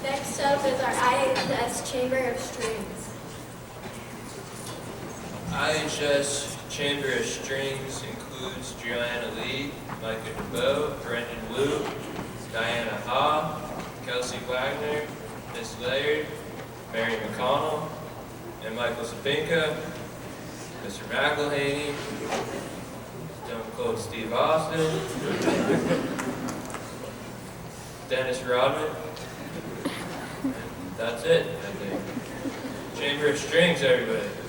Next up is our IHS Chamber of Strings. IHS Chamber of Strings includes Joanna Lee, Micah DeBoe, Brendan Wu, Diana Ha, Kelsey Wagner, Miss Laird, Mary McConnell, and Michael Sapinka, Mr. McElhaney, Stone Cold Steve Austin, Dennis Rodman. And that's it, I think. Chamber of Strings, everybody.